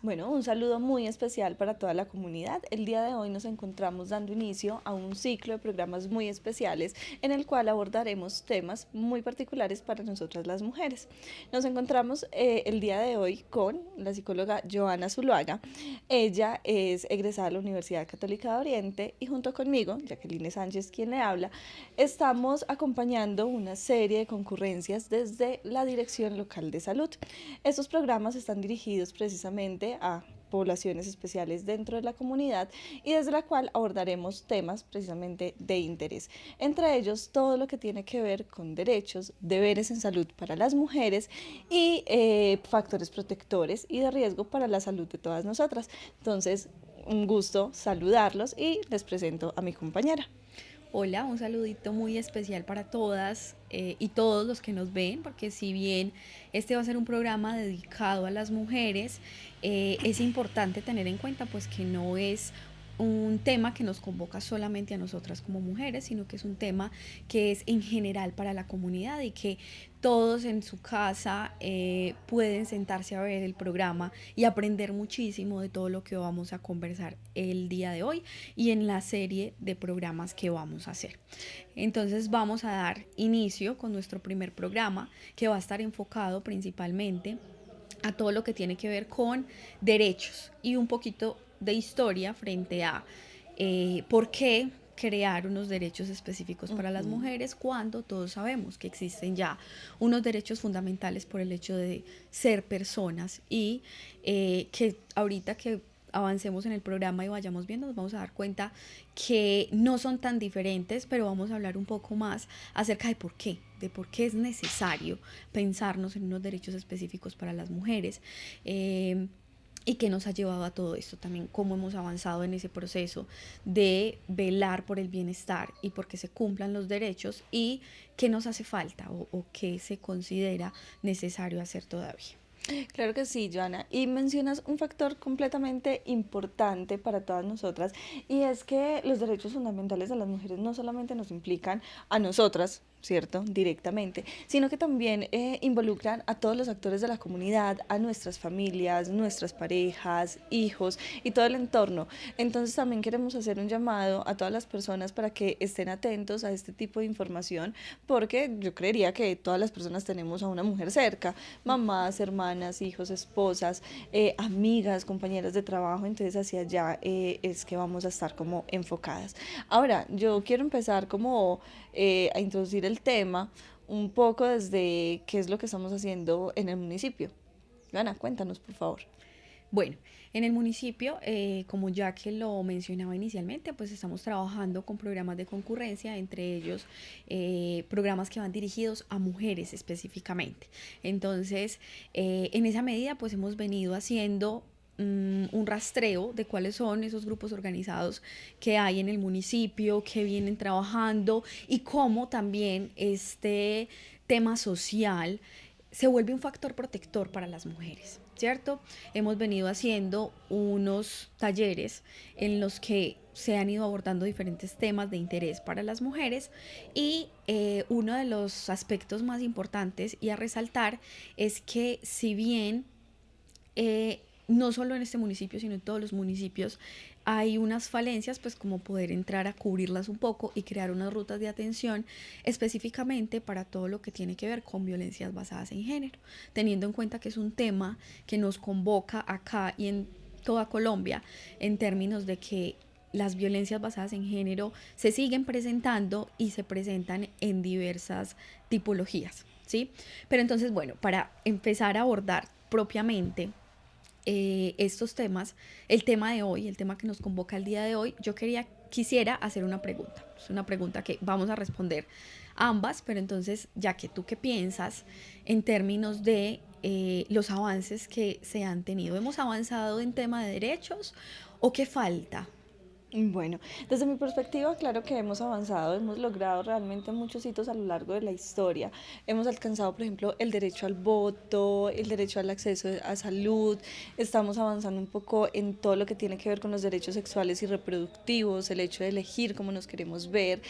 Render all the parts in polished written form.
Bueno, un saludo muy especial para toda la comunidad. El día de hoy nos encontramos dando inicio a un ciclo de programas muy especiales en el cual abordaremos temas muy particulares para nosotras las mujeres. Nos encontramos el día de hoy con la psicóloga Joana Zuluaga. Ella es egresada de la Universidad Católica de Oriente y junto conmigo, Jacqueline Sánchez, quien le habla, estamos acompañando una serie de concurrencias desde la Dirección Local de Salud. Estos programas están dirigidos precisamente a poblaciones especiales dentro de la comunidad y desde la cual abordaremos temas precisamente de interés. Entre ellos, todo lo que tiene que ver con derechos, deberes en salud para las mujeres y factores protectores y de riesgo para la salud de todas nosotras. Entonces, un gusto saludarlos y les presento a mi compañera. Hola, un saludito muy especial para todas y todos los que nos ven, porque si bien este va a ser un programa dedicado a las mujeres, es importante tener en cuenta pues que no es un tema que nos convoca solamente a nosotras como mujeres, sino que es un tema que es en general para la comunidad y que todos en su casa pueden sentarse a ver el programa y aprender muchísimo de todo lo que vamos a conversar el día de hoy y en la serie de programas que vamos a hacer. Entonces vamos a dar inicio con nuestro primer programa que va a estar enfocado principalmente a todo lo que tiene que ver con derechos y un poquito de historia frente a por qué crear unos derechos específicos para las mujeres cuando todos sabemos que existen ya unos derechos fundamentales por el hecho de ser personas y que ahorita que avancemos en el programa y vayamos viendo, nos vamos a dar cuenta que no son tan diferentes, pero vamos a hablar un poco más acerca de por qué es necesario pensarnos en unos derechos específicos para las mujeres. Y qué nos ha llevado a todo esto también, cómo hemos avanzado en ese proceso de velar por el bienestar y porque se cumplan los derechos y qué nos hace falta o qué se considera necesario hacer todavía. Claro que sí, Joana. Y mencionas un factor completamente importante para todas nosotras, y es que los derechos fundamentales de las mujeres no solamente nos implican a nosotras, ¿cierto? Directamente, sino que también involucran a todos los actores de la comunidad, a nuestras familias, nuestras parejas, hijos y todo el entorno. Entonces también queremos hacer un llamado a todas las personas para que estén atentos a este tipo de información, porque yo creería que todas las personas tenemos a una mujer cerca, mamás, hermanas, hijos, esposas, amigas, compañeras de trabajo. Entonces hacia allá es que vamos a estar como enfocadas. Ahora, yo quiero empezar como a introducir el tema un poco desde qué es lo que estamos haciendo en el municipio. Joana, cuéntanos, por favor. Bueno, en el municipio, como ya que lo mencionaba inicialmente, pues estamos trabajando con programas de concurrencia, entre ellos programas que van dirigidos a mujeres específicamente. Entonces, en esa medida, pues hemos venido haciendo un rastreo de cuáles son esos grupos organizados que hay en el municipio, que vienen trabajando y cómo también este tema social se vuelve un factor protector para las mujeres, ¿cierto? Hemos venido haciendo unos talleres en los que se han ido abordando diferentes temas de interés para las mujeres y uno de los aspectos más importantes y a resaltar es que si bien no solo en este municipio, sino en todos los municipios, hay unas falencias, pues como poder entrar a cubrirlas un poco y crear unas rutas de atención específicamente para todo lo que tiene que ver con violencias basadas en género, teniendo en cuenta que es un tema que nos convoca acá y en toda Colombia en términos de que las violencias basadas en género se siguen presentando y se presentan en diversas tipologías, ¿sí? Pero entonces, bueno, para empezar a abordar propiamente estos temas, el tema de hoy, el tema que nos convoca el día de hoy, quisiera hacer una pregunta. Es una pregunta que vamos a responder ambas, pero entonces, ya que tú qué piensas en términos de los avances que se han tenido, ¿hemos avanzado en tema de derechos o qué falta? Bueno, desde mi perspectiva, claro que hemos avanzado, hemos logrado realmente muchos hitos a lo largo de la historia. Hemos alcanzado, por ejemplo, el derecho al voto, el derecho al acceso a salud. Estamos avanzando un poco en todo lo que tiene que ver con los derechos sexuales y reproductivos, el hecho de elegir cómo nos queremos ver,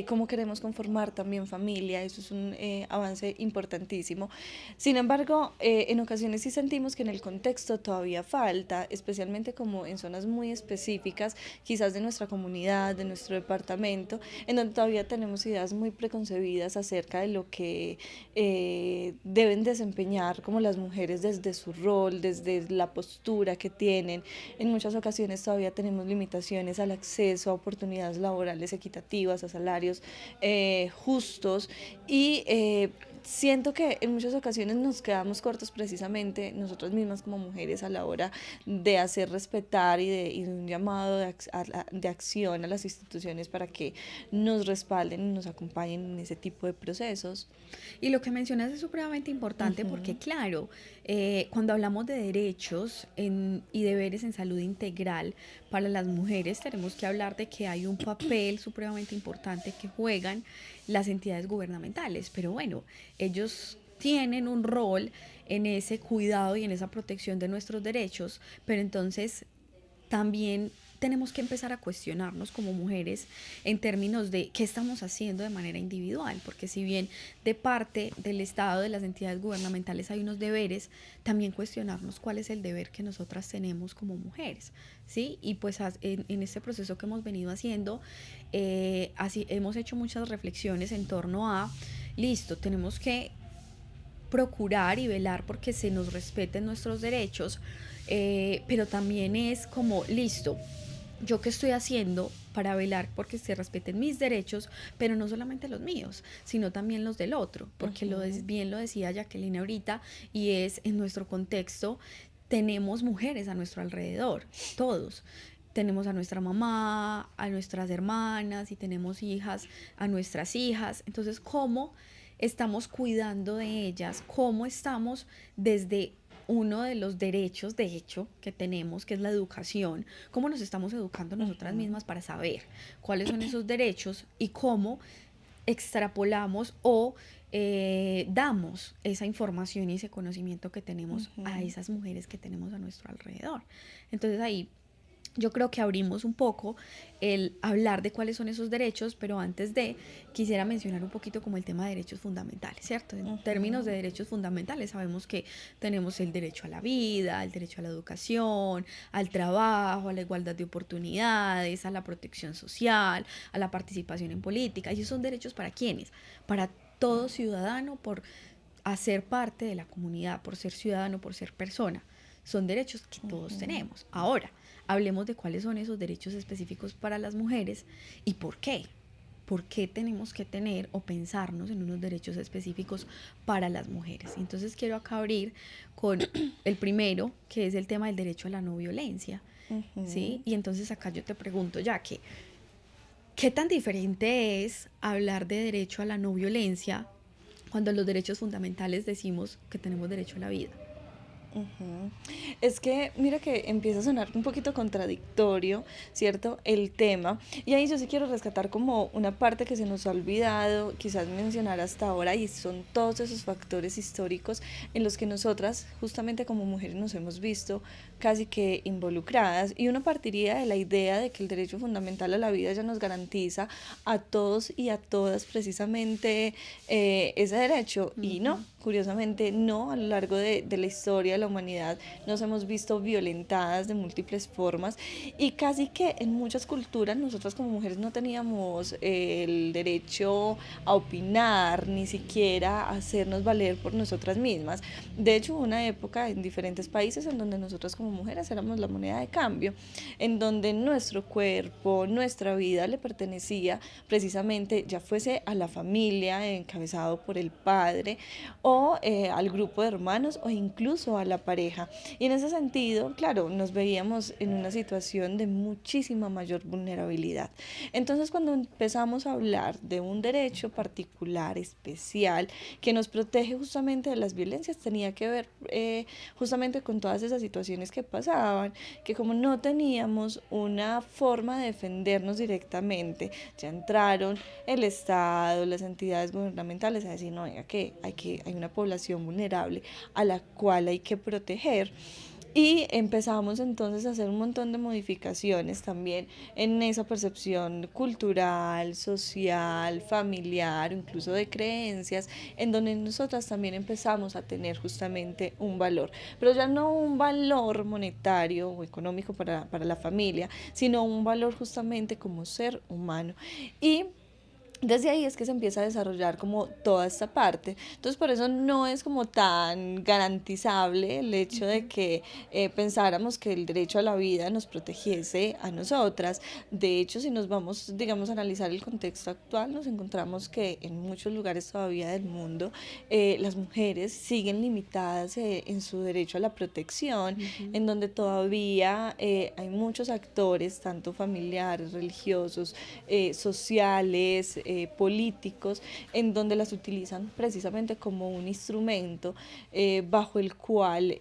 cómo queremos conformar también familia. Eso es un avance importantísimo. Sin embargo, en ocasiones sí sentimos que en el contexto todavía falta, especialmente como en zonas muy específicas, quizás de nuestra comunidad, de nuestro departamento, en donde todavía tenemos ideas muy preconcebidas acerca de lo que deben desempeñar como las mujeres desde su rol, desde la postura que tienen. En muchas ocasiones todavía tenemos limitaciones al acceso a oportunidades laborales equitativas, a salarios justos y siento que en muchas ocasiones nos quedamos cortos precisamente nosotras mismas como mujeres a la hora de hacer respetar y de un llamado de acción a las instituciones para que nos respalden y nos acompañen en ese tipo de procesos. Y lo que mencionas es supremamente importante porque, Ujú, claro, cuando hablamos de derechos y deberes en salud integral para las mujeres, tenemos que hablar de que hay un papel supremamente importante que juegan las entidades gubernamentales. Pero bueno, ellos tienen un rol en ese cuidado y en esa protección de nuestros derechos, pero entonces también tenemos que empezar a cuestionarnos como mujeres en términos de qué estamos haciendo de manera individual, porque si bien de parte del Estado, de las entidades gubernamentales hay unos deberes, también cuestionarnos cuál es el deber que nosotras tenemos como mujeres, ¿sí? Y pues en este proceso que hemos venido haciendo, así hemos hecho muchas reflexiones en torno a, listo, tenemos que procurar y velar porque se nos respeten nuestros derechos, pero también es como, listo, yo qué estoy haciendo para velar porque se respeten mis derechos, pero no solamente los míos, sino también los del otro, porque ujú, bien lo decía Jacqueline ahorita, y es en nuestro contexto, tenemos mujeres a nuestro alrededor, todos. Tenemos a nuestra mamá, a nuestras hermanas y tenemos hijas, a nuestras hijas. Entonces, ¿cómo estamos cuidando de ellas? ¿Cómo estamos desde uno de los derechos, de hecho, que tenemos, que es la educación, cómo nos estamos educando nosotras ujú, mismas para saber cuáles son esos derechos y cómo extrapolamos o damos esa información y ese conocimiento que tenemos a ujú. esas mujeres que tenemos a nuestro alrededor? Entonces ahí yo creo que abrimos un poco el hablar de cuáles son esos derechos, pero antes de, quisiera mencionar un poquito como el tema de derechos fundamentales, ¿cierto? En términos de Ujú, derechos fundamentales sabemos que tenemos el derecho a la vida, el derecho a la educación, al trabajo, a la igualdad de oportunidades, a la protección social, a la participación en política. ¿Y esos son derechos para quiénes? Para todo ciudadano por hacer parte de la comunidad, por ser ciudadano, por ser persona. Son derechos que todos ujú. tenemos. Ahora, hablemos de cuáles son esos derechos específicos para las mujeres y por qué. ¿Por qué tenemos que tener o pensarnos en unos derechos específicos para las mujeres? Entonces quiero acá abrir con el primero, que es el tema del derecho a la no violencia, ¿sí? Ujú. Y entonces acá yo te pregunto, ya que, ¿qué tan diferente es hablar de derecho a la no violencia cuando en los derechos fundamentales decimos que tenemos derecho a la vida? Ujú. Es que mira que empieza a sonar un poquito contradictorio, ¿cierto? El tema. Y ahí yo sí quiero rescatar como una parte que se nos ha olvidado quizás mencionar hasta ahora y son todos esos factores históricos en los que nosotras justamente como mujeres nos hemos visto casi que involucradas. Y uno partiría de la idea de que el derecho fundamental a la vida ya nos garantiza a todos y a todas precisamente ese derecho. Y no, Ujú. curiosamente no, a lo largo de la historia de la humanidad nos hemos visto violentadas de múltiples formas y casi que en muchas culturas nosotras como mujeres no teníamos el derecho a opinar, ni siquiera a hacernos valer por nosotras mismas. De hecho, hubo una época en diferentes países en donde nosotras como mujeres éramos la moneda de cambio, en donde nuestro cuerpo, nuestra vida le pertenecía precisamente ya fuese a la familia encabezado por el padre o al grupo de hermanos o incluso a la pareja. Y en ese sentido, claro, nos veíamos en una situación de muchísima mayor vulnerabilidad. Entonces, cuando empezamos a hablar de un derecho particular, especial, que nos protege justamente de las violencias, tenía que ver justamente con todas esas situaciones que pasaban, que como no teníamos una forma de defendernos directamente, ya entraron el Estado, las entidades gubernamentales a decir, no, venga, hay una población vulnerable a la cual hay que proteger. Y empezamos entonces a hacer un montón de modificaciones también en esa percepción cultural, social, familiar, incluso de creencias, en donde nosotras también empezamos a tener justamente un valor, pero ya no un valor monetario o económico para la familia, sino un valor justamente como ser humano. Y desde ahí es que se empieza a desarrollar como toda esta parte. Entonces por eso no es como tan garantizable el hecho de que pensáramos que el derecho a la vida nos protegiese a nosotras. De hecho, si nos vamos, digamos, a analizar el contexto actual, nos encontramos que en muchos lugares todavía del mundo las mujeres siguen limitadas en su derecho a la protección, en donde todavía hay muchos actores, tanto familiares, religiosos, sociales, políticos, en donde las utilizan precisamente como un instrumento bajo el cual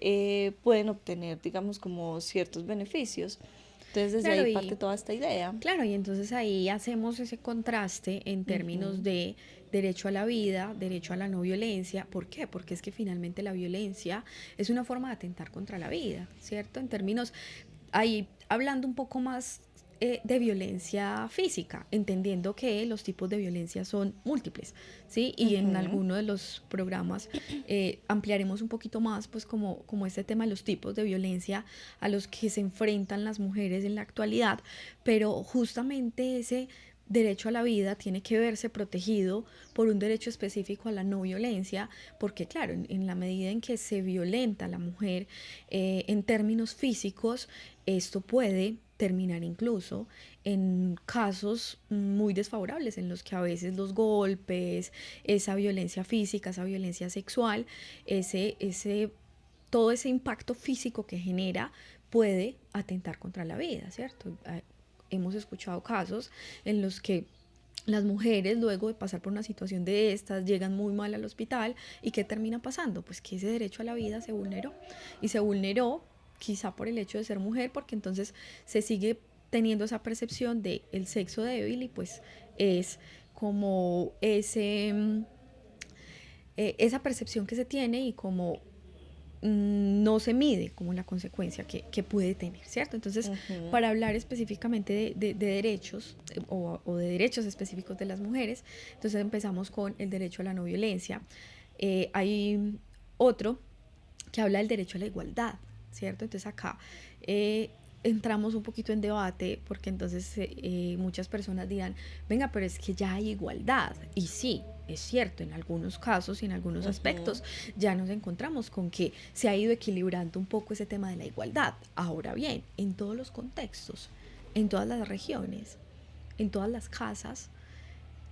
pueden obtener, digamos, como ciertos beneficios. Entonces desde Claro, ahí parte toda esta idea. claro, y entonces ahí hacemos ese contraste en términos Ujú. de derecho a la vida, derecho a la no violencia. ¿Por qué? Porque es que finalmente la violencia es una forma de atentar contra la vida, ¿cierto? En términos, ahí hablando un poco más de violencia física, entendiendo que los tipos de violencia son múltiples, ¿sí? Y en Ujú. alguno de los programas ampliaremos un poquito más, pues como este tema de los tipos de violencia a los que se enfrentan las mujeres en la actualidad, pero justamente ese derecho a la vida tiene que verse protegido por un derecho específico a la no violencia, porque claro, en la medida en que se violenta a la mujer en términos físicos, esto puede terminar incluso en casos muy desfavorables en los que a veces los golpes, esa violencia física, esa violencia sexual, todo ese impacto físico que genera puede atentar contra la vida, ¿cierto? Hemos escuchado casos en los que las mujeres, luego de pasar por una situación de estas, llegan muy mal al hospital y ¿qué termina pasando? Pues que ese derecho a la vida se vulneró. Y se vulneró quizá por el hecho de ser mujer, porque entonces se sigue teniendo esa percepción de el sexo débil y pues es como esa percepción que se tiene y como no se mide como la consecuencia que puede tener, ¿cierto? Entonces, Ujú. para hablar específicamente de derechos o de derechos específicos de las mujeres, entonces empezamos con el derecho a la no violencia. Hay otro que habla del derecho a la igualdad, ¿cierto? Entonces acá eh, entramos un poquito en debate porque entonces muchas personas dirán, venga, pero es que ya hay igualdad. Y sí, es cierto, en algunos casos y en algunos Ujú. aspectos ya nos encontramos con que se ha ido equilibrando un poco ese tema de la igualdad. Ahora bien, en todos los contextos, en todas las regiones, en todas las casas,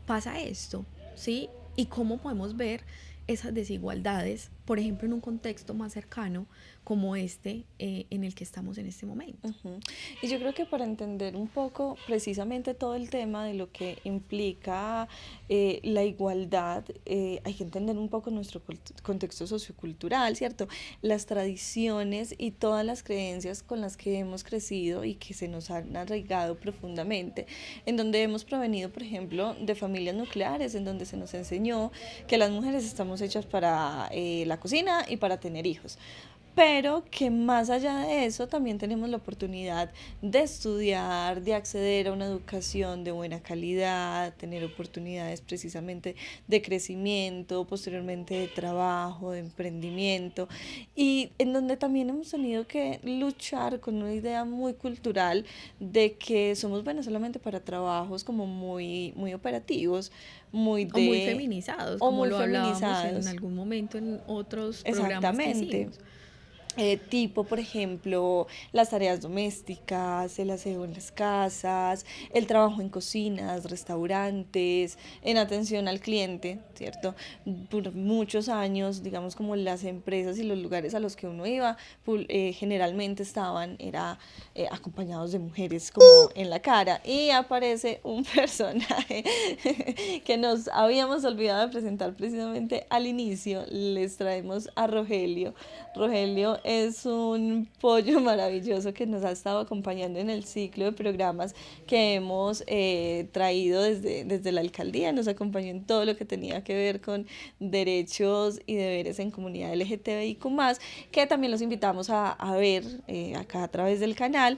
pasa esto, ¿sí? Y cómo podemos ver esas desigualdades, por ejemplo, en un contexto más cercano como este en el que estamos en este momento. Ujú. Y yo creo que para entender un poco precisamente todo el tema de lo que implica la igualdad, hay que entender un poco nuestro contexto sociocultural, ¿cierto? Las tradiciones y todas las creencias con las que hemos crecido y que se nos han arraigado profundamente, en donde hemos provenido, por ejemplo, de familias nucleares, en donde se nos enseñó que las mujeres estamos hechas para la cocina y para tener hijos, pero que más allá de eso también tenemos la oportunidad de estudiar, de acceder a una educación de buena calidad, tener oportunidades precisamente de crecimiento, posteriormente de trabajo, de emprendimiento, y en donde también hemos tenido que luchar con una idea muy cultural de que somos buenas solamente para trabajos como muy operativos, muy O muy de feminizados, o como muy lo hablábamos en feminizados. algún momento en otros programas que Exactamente. hicimos. tipo, por ejemplo, las tareas domésticas, el aseo en las casas, el trabajo en cocinas, restaurantes, en atención al cliente, ¿cierto? Por muchos años, digamos, como las empresas y los lugares a los que uno iba, generalmente era acompañados de mujeres como en la cara. Y aparece un personaje que nos habíamos olvidado de presentar precisamente al inicio. Les traemos a Rogelio. Rogelio es un pollo maravilloso que nos ha estado acompañando en el ciclo de programas que hemos traído desde la alcaldía. Nos acompañó en todo lo que tenía que ver con derechos y deberes en comunidad LGTBIQ+, que también los invitamos a ver acá a través del canal.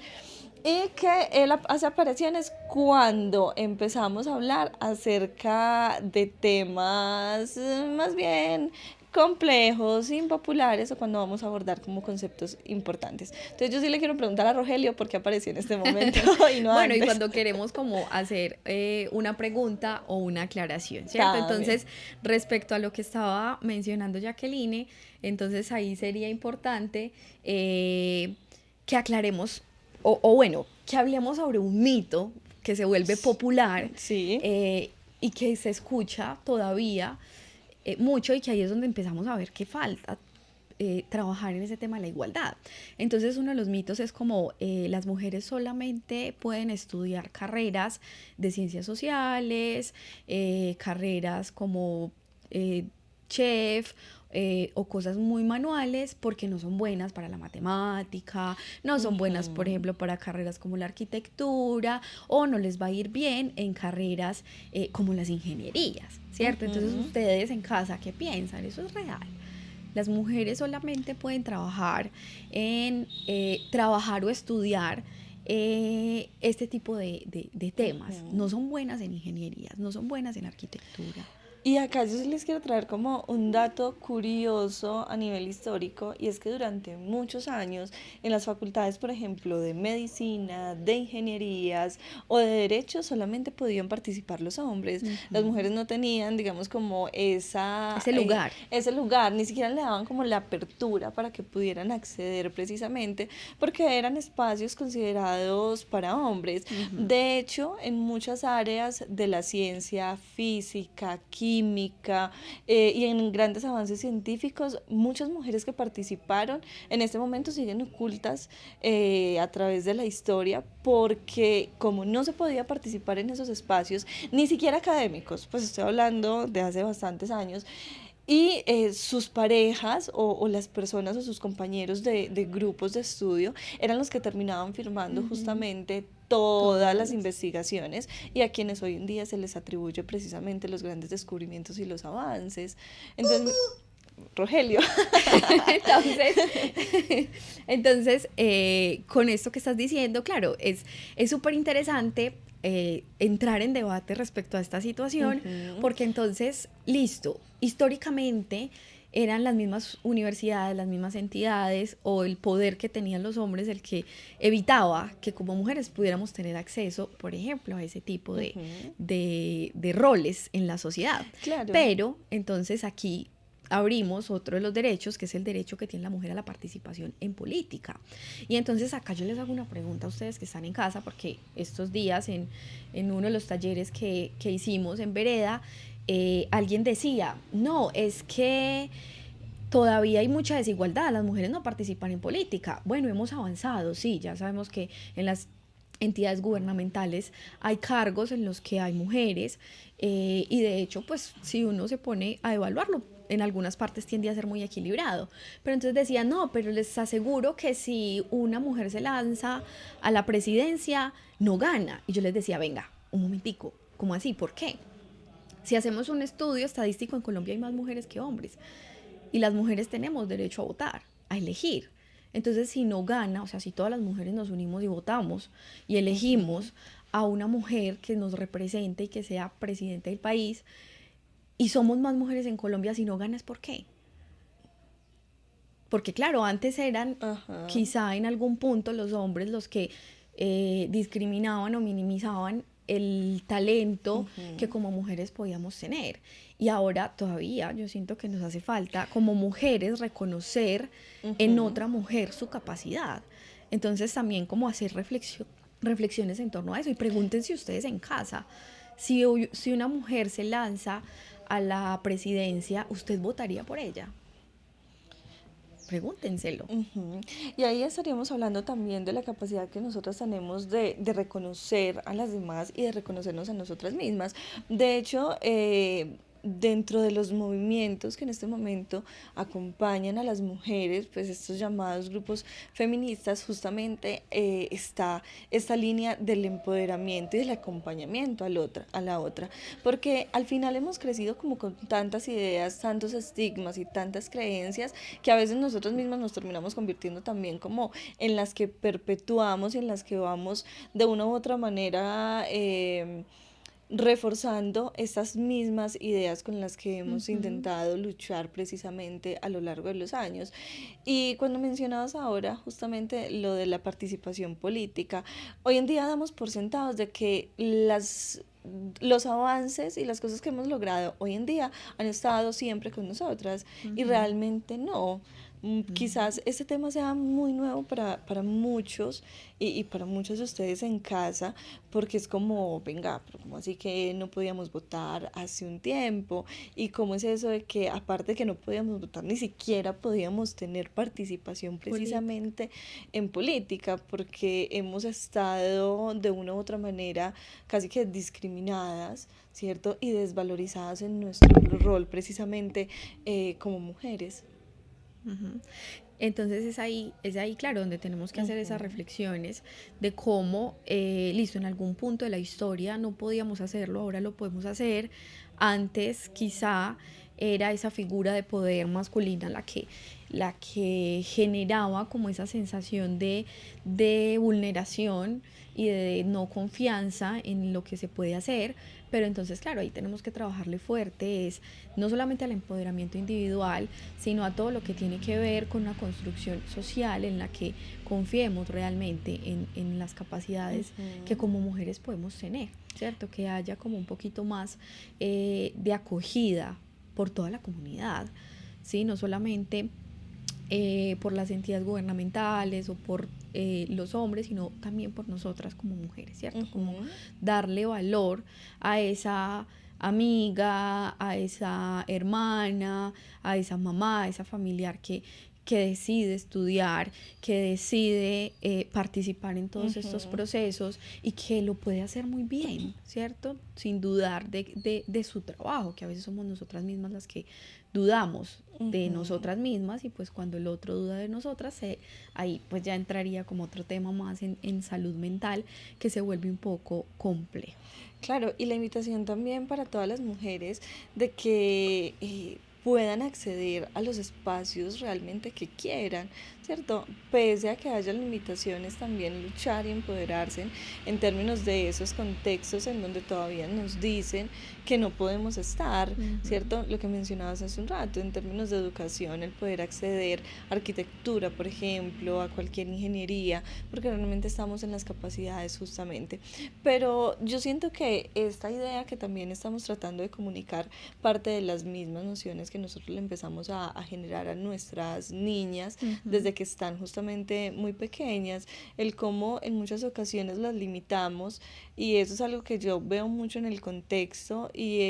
Y que él hace apariciones cuando empezamos a hablar acerca de temas más bien complejos, impopulares, o cuando vamos a abordar como conceptos importantes. Entonces yo sí le quiero preguntar a Rogelio por qué apareció en este momento y no Bueno, y antes. cuando queremos como hacer una pregunta o una aclaración, ¿cierto? También. Entonces, respecto a lo que estaba mencionando Jacqueline, entonces ahí sería importante que aclaremos, o bueno, que hablemos sobre un mito que se vuelve popular Sí. Y que se escucha todavía mucho, y que ahí es donde empezamos a ver que falta trabajar en ese tema de la igualdad. Entonces uno de los mitos es como las mujeres solamente pueden estudiar carreras de ciencias sociales, carreras como chef, o cosas muy manuales, porque no son buenas para la matemática, no son buenas, por ejemplo, para carreras como la arquitectura, o no les va a ir bien en carreras como las ingenierías, ¿cierto? Entonces ustedes en casa, ¿qué piensan? ¿Eso es real? Las mujeres solamente pueden trabajar trabajar o estudiar este tipo de temas. No son buenas en ingenierías, no son buenas en arquitectura. Y acá yo sí les quiero traer como un dato curioso a nivel histórico, y es que durante muchos años en las facultades, por ejemplo, de medicina, de ingenierías o de derecho, solamente podían participar los hombres. Las mujeres no tenían, digamos, como ese lugar, ni siquiera le daban como la apertura para que pudieran acceder, precisamente porque eran espacios considerados para hombres. De hecho, en muchas áreas de la ciencia, física, química y en grandes avances científicos, muchas mujeres que participaron en este momento siguen ocultas a través de la historia, porque como no se podía participar en esos espacios, ni siquiera académicos, pues estoy hablando de hace bastantes años, y sus parejas o las personas o sus compañeros de grupos de estudio eran los que terminaban firmando justamente todas las investigaciones, y a quienes hoy en día se les atribuye precisamente los grandes descubrimientos y los avances. Entonces, Rogelio. Entonces con esto que estás diciendo, claro, es súper interesante entrar en debate respecto a esta situación, porque entonces, listo, históricamente eran las mismas universidades, las mismas entidades, o el poder que tenían los hombres el que evitaba que como mujeres pudiéramos tener acceso, por ejemplo, a ese tipo de roles en la sociedad. Claro. Pero entonces aquí abrimos otro de los derechos, que es el derecho que tiene la mujer a la participación en política. Y entonces acá yo les hago una pregunta a ustedes que están en casa, porque estos días en uno de los talleres que hicimos en Vereda, alguien decía, no, es que todavía hay mucha desigualdad, las mujeres no participan en política. Bueno, hemos avanzado, sí, ya sabemos que en las entidades gubernamentales hay cargos en los que hay mujeres, y de hecho, pues si uno se pone a evaluarlo, en algunas partes tiende a ser muy equilibrado. Pero entonces decía, no, pero les aseguro que si una mujer se lanza a la presidencia, no gana. Y yo les decía, venga, un momentico, ¿cómo así? ¿Por qué? Si hacemos un estudio estadístico, en Colombia hay más mujeres que hombres, y las mujeres tenemos derecho a votar, a elegir. Entonces, si no gana, o sea, si todas las mujeres nos unimos y votamos y elegimos a una mujer que nos represente y que sea presidenta del país, y somos más mujeres en Colombia, si no gana, ¿es por qué? Porque claro, antes eran quizá en algún punto los hombres los que discriminaban o minimizaban el talento que Ujú. como mujeres podíamos tener. Y ahora todavía yo siento que nos hace falta como mujeres reconocer en Ujú. otra mujer su capacidad. Entonces también como hacer reflexiones en torno a eso y pregúntense ustedes en casa, si una mujer se lanza a la presidencia, ¿usted votaría por ella? Pregúntenselo. Ujú. Y ahí estaríamos hablando también de la capacidad que nosotras tenemos de reconocer a las demás y de reconocernos a nosotras mismas. De hecho, dentro de los movimientos que en este momento acompañan a las mujeres, pues estos llamados grupos feministas, justamente está esta línea del empoderamiento y del acompañamiento a la otra, porque al final hemos crecido como con tantas ideas, tantos estigmas y tantas creencias que a veces nosotros mismos nos terminamos convirtiendo también como en las que perpetuamos y en las que vamos de una u otra manera reforzando estas mismas ideas con las que hemos Ujú. intentado luchar precisamente a lo largo de los años. Y cuando mencionabas ahora justamente lo de la participación política, hoy en día damos por sentados de que los avances y las cosas que hemos logrado hoy en día han estado siempre con nosotras y Ujú. realmente no. Ujú. Quizás este tema sea muy nuevo para muchos y para muchos de ustedes en casa, porque es como, venga, pero como así que no podíamos votar hace un tiempo, y cómo es eso de que aparte de que no podíamos votar, ni siquiera podíamos tener participación Política. precisamente en política, porque hemos estado de una u otra manera casi que discriminadas, ¿cierto? Y desvalorizadas en nuestro rol precisamente como mujeres. Ujú. Entonces es ahí, claro, donde tenemos que hacer esas Ujú. reflexiones de cómo, listo, en algún punto de la historia no podíamos hacerlo, ahora lo podemos hacer. Antes quizá era esa figura de poder masculina la que generaba como esa sensación de vulneración y de no confianza en lo que se puede hacer, pero entonces, claro, ahí tenemos que trabajarle fuerte, es no solamente al empoderamiento individual, sino a todo lo que tiene que ver con una construcción social en la que confiemos realmente en las capacidades que Ujú. como mujeres podemos tener, ¿cierto? Que haya como un poquito más de acogida por toda la comunidad, ¿sí? No solamente por las entidades gubernamentales o por los hombres, sino también por nosotras como mujeres, ¿cierto? Como Ujú. darle valor a esa amiga, a esa hermana, a esa mamá, a esa familiar que decide estudiar, que decide participar en todos estos Ujú. procesos y que lo puede hacer muy bien, ¿cierto? Sin dudar de su trabajo, que a veces somos nosotras mismas las que dudamos de Ujú. nosotras mismas y pues cuando el otro duda de nosotras, ahí pues ya entraría como otro tema más en salud mental que se vuelve un poco complejo. Claro, y la invitación también para todas las mujeres de que puedan acceder a los espacios realmente que quieran, ¿cierto? Pese a que haya limitaciones, también luchar y empoderarse en términos de esos contextos en donde todavía nos dicen que no podemos estar, Ujú. ¿cierto? Lo que mencionabas hace un rato, en términos de educación, el poder acceder a arquitectura, por ejemplo, a cualquier ingeniería, porque realmente estamos en las capacidades justamente. Pero yo siento que esta idea que también estamos tratando de comunicar parte de las mismas nociones que nosotros le empezamos a generar a nuestras niñas Ujú. desde que están justamente muy pequeñas, el cómo en muchas ocasiones las limitamos, y eso es algo que yo veo mucho en el contexto, y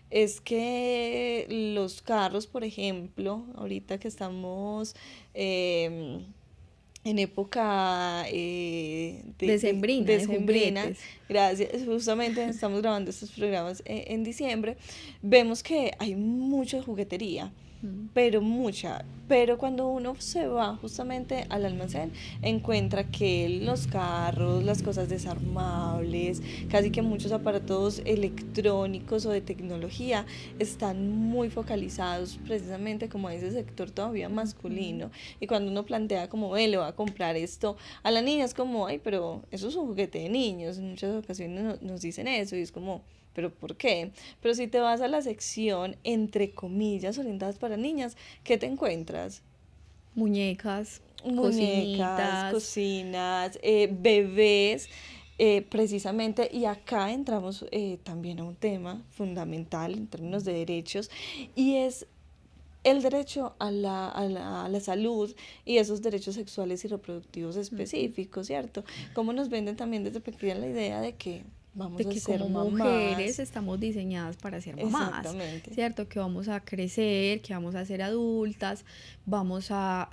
es que los carros, por ejemplo, ahorita que estamos eh, en época Decembrina, de decembrina, juguetes. gracias, justamente estamos grabando estos programas en diciembre, vemos que hay mucha juguetería, Mm. pero mucha. Pero cuando uno se va justamente al almacén, encuentra que los carros, las cosas desarmables, casi que muchos aparatos electrónicos o de tecnología están muy focalizados precisamente como a ese sector todavía Ujú. masculino. Y cuando uno plantea como, ve, le va a comprar esto a la niña, es como, ay, pero eso es un juguete de niños. En muchas ocasiones nos dicen eso y es como, ¿pero por qué? Pero si te vas a la sección, entre comillas, orientadas para niñas, ¿qué te encuentras? Muñecas, Muñecas, cocinitas. cocinas, bebés. precisamente, y acá entramos también a un tema fundamental en términos de derechos, y es el derecho a la salud y esos derechos sexuales y reproductivos Ujú. específicos, ¿cierto? Cómo nos venden también desde pequeña la idea de que vamos De a que ser como mujeres mamás. estamos diseñadas para ser mamás, Exactamente. ¿cierto? Que vamos a crecer, que vamos a ser adultas, vamos a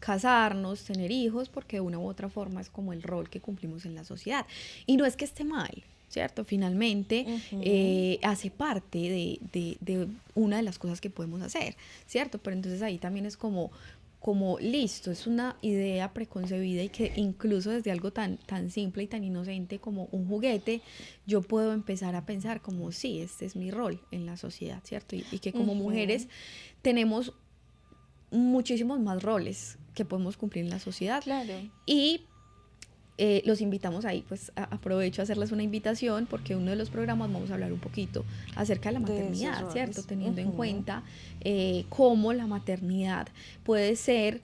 casarnos, tener hijos, porque de una u otra forma es como el rol que cumplimos en la sociedad. Y no es que esté mal, ¿cierto? Finalmente Ujú. hace parte de una de las cosas que podemos hacer, ¿cierto? Pero entonces ahí también es como listo, es una idea preconcebida y que incluso desde algo tan simple y tan inocente como un juguete, yo puedo empezar a pensar como sí, este es mi rol en la sociedad, ¿cierto? Y que como mujeres Ujú. tenemos muchísimos más roles que podemos cumplir en la sociedad Claro, y los invitamos ahí, pues aprovecho a hacerles una invitación porque uno de los programas vamos a hablar un poquito acerca de la de esos maternidad, ¿cierto? roles. Teniendo en Ujú. cuenta cómo la maternidad puede ser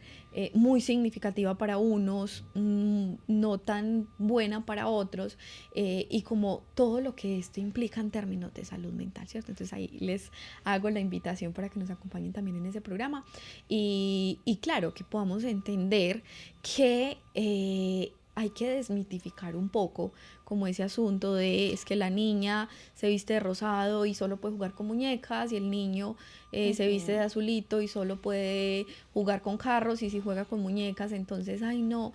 muy significativa para unos, no tan buena para otros, y como todo lo que esto implica en términos de salud mental, ¿cierto? Entonces ahí les hago la invitación para que nos acompañen también en ese programa y claro, que podamos entender que hay que desmitificar un poco como ese asunto de es que la niña se viste de rosado y solo puede jugar con muñecas y el niño se viste de Ujú. azulito y solo puede jugar con carros y si juega con muñecas entonces ay no,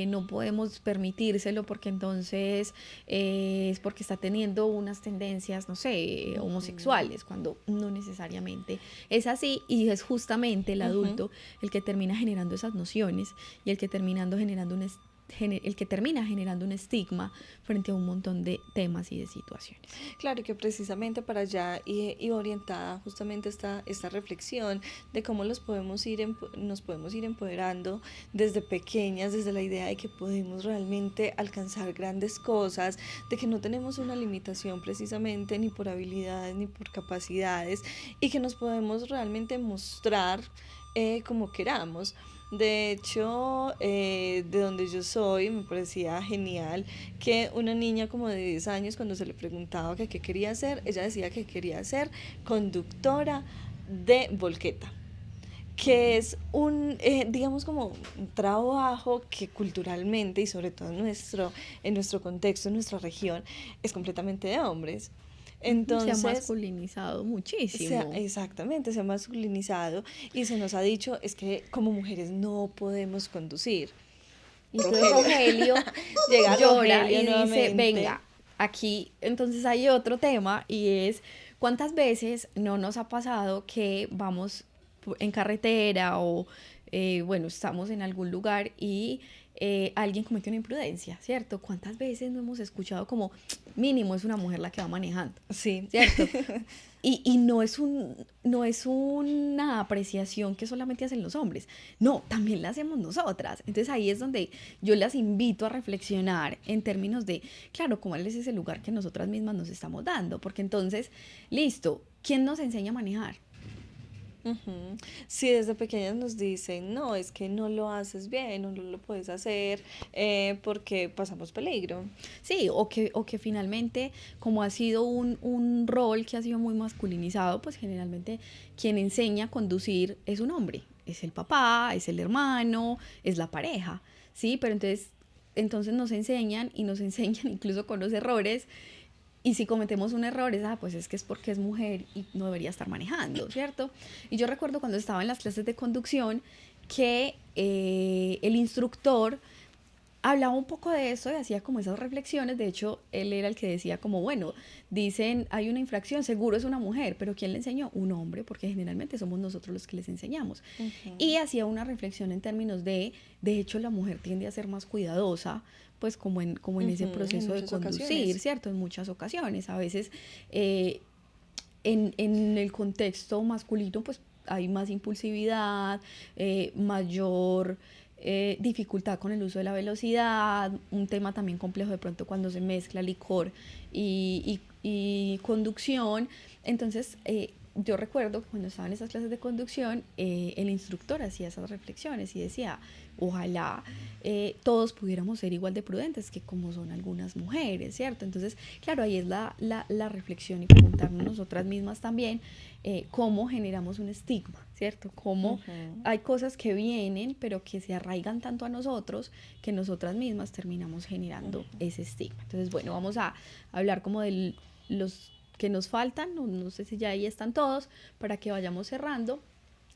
no podemos permitírselo porque entonces es porque está teniendo unas tendencias no sé Ujú. homosexuales cuando no necesariamente es así y es justamente el Ujú. adulto el que termina generando esas nociones y el que terminando generando el que termina generando un estigma frente a un montón de temas y de situaciones. Claro que precisamente para allá iba orientada justamente esta reflexión de cómo nos podemos ir empoderando desde pequeñas, desde la idea de que podemos realmente alcanzar grandes cosas, de que no tenemos una limitación precisamente ni por habilidades ni por capacidades y que nos podemos realmente mostrar como queramos. De hecho, de donde yo soy, me parecía genial que una niña como de 10 años, cuando se le preguntaba que qué quería hacer, ella decía que quería ser conductora de volqueta, que es digamos como un trabajo que culturalmente y sobre todo en nuestro contexto, en nuestra región, es completamente de hombres. Se ha Entonces, masculinizado muchísimo. exactamente, se ha masculinizado y se nos ha dicho es que como mujeres no podemos conducir. Y entonces Rogelio, Rogelio llega llora Rogelio y dice, nuevamente. venga, aquí entonces hay otro tema y es cuántas veces no nos ha pasado que vamos en carretera o bueno, estamos en algún lugar y alguien comete una imprudencia, ¿cierto? ¿Cuántas veces no hemos escuchado como mínimo es una mujer la que va manejando, Sí. ¿cierto? Y no es no es una apreciación que solamente hacen los hombres, no, también la hacemos nosotras. Entonces ahí es donde yo las invito a reflexionar en términos de, claro, cuál es ese lugar que nosotras mismas nos estamos dando, porque entonces, listo, ¿quién nos enseña a manejar? Ujú. Sí, desde pequeñas nos dicen, no, es que no lo haces bien, no lo puedes hacer porque pasamos peligro. Sí, o que finalmente, como ha sido un rol que ha sido muy masculinizado, pues generalmente quien enseña a conducir es un hombre, es el papá, es el hermano, es la pareja, ¿sí? Pero entonces nos enseñan y nos enseñan incluso con los errores. Y si cometemos un error, pues es que es porque es mujer y no debería estar manejando, ¿cierto? Y yo recuerdo cuando estaba en las clases de conducción que el instructor hablaba un poco de eso y hacía como esas reflexiones. De hecho, él era el que decía como, bueno, dicen, hay una infracción, seguro es una mujer, pero ¿quién le enseñó? Un hombre, porque generalmente somos nosotros los que les enseñamos. Y Ujú. hacía una reflexión en términos de hecho, la mujer tiende a ser más cuidadosa, pues como en ese Ujú. En proceso de muchas conducir, ocasiones. ¿cierto? En muchas ocasiones. A veces en el contexto masculino, pues hay más impulsividad, mayor dificultad con el uso de la velocidad, un tema también complejo de pronto cuando se mezcla licor y conducción. Entonces, yo recuerdo que cuando estaba en esas clases de conducción, el instructor hacía esas reflexiones y decía, ojalá todos pudiéramos ser igual de prudentes que como son algunas mujeres, ¿cierto? Entonces, claro, ahí es la reflexión y preguntarnos nosotras mismas también cómo generamos un estigma, ¿cierto? Cómo hay cosas que vienen, pero que se arraigan tanto a nosotros que nosotras mismas terminamos generando ese estigma. Entonces, bueno, vamos a hablar como de los que nos faltan, no sé si ya ahí están todos, para que vayamos cerrando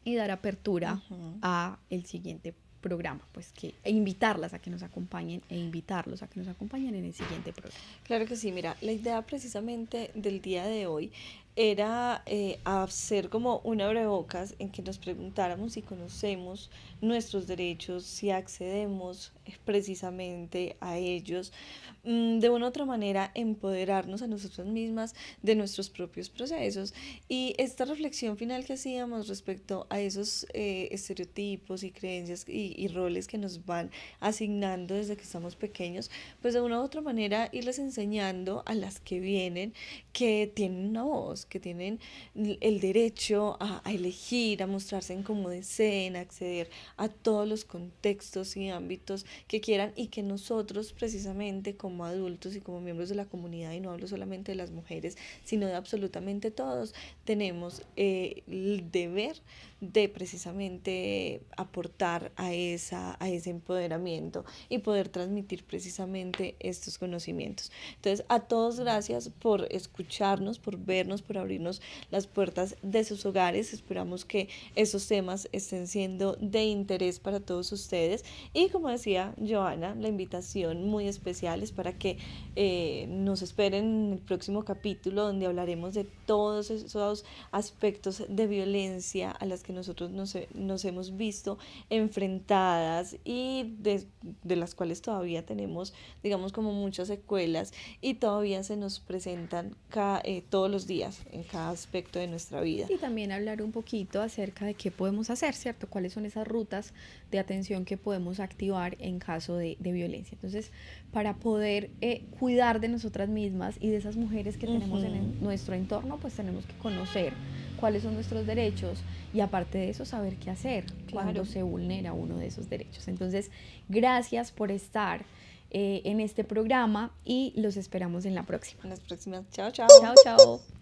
y dar apertura a el siguiente programa, pues que invitarlas a que nos acompañen e invitarlos a que nos acompañen en el siguiente programa. Claro que sí, mira, la idea precisamente del día de hoy era hacer como un abrebocas en que nos preguntáramos si conocemos nuestros derechos, si accedemos precisamente a ellos, de una u otra manera empoderarnos a nosotras mismas de nuestros propios procesos. Y esta reflexión final que hacíamos respecto a esos estereotipos y creencias y roles que nos van asignando desde que estamos pequeños, pues de una u otra manera irles enseñando a las que vienen que tienen una voz, que tienen el derecho a elegir, a mostrarse en como deseen, a acceder a todos los contextos y ámbitos que quieran, y que nosotros precisamente como adultos y como miembros de la comunidad, y no hablo solamente de las mujeres, sino de absolutamente todos, tenemos el deber de precisamente aportar a ese empoderamiento y poder transmitir precisamente estos conocimientos. Entonces, a todos gracias por escucharnos, por vernos, por abrirnos las puertas de sus hogares. Esperamos que esos temas estén siendo de interés para todos ustedes, y como decía Joana, la invitación muy especial es para que nos esperen en el próximo capítulo, donde hablaremos de todos esos aspectos de violencia a las que nosotros nos hemos visto enfrentadas, y de las cuales todavía tenemos, digamos, como muchas secuelas, y todavía se nos presentan todos los días en cada aspecto de nuestra vida. Y también hablar un poquito acerca de qué podemos hacer, ¿cierto? Cuáles son esas rutas de atención que podemos activar en caso de violencia. Entonces, para poder cuidar de nosotras mismas y de esas mujeres que tenemos en nuestro entorno, pues tenemos que conocer cuáles son nuestros derechos, y aparte de eso saber qué hacer cuando se vulnera uno de esos derechos. Entonces, gracias por estar en este programa y los esperamos en la próxima. En las próximas. Chao, chao. Chao, chao.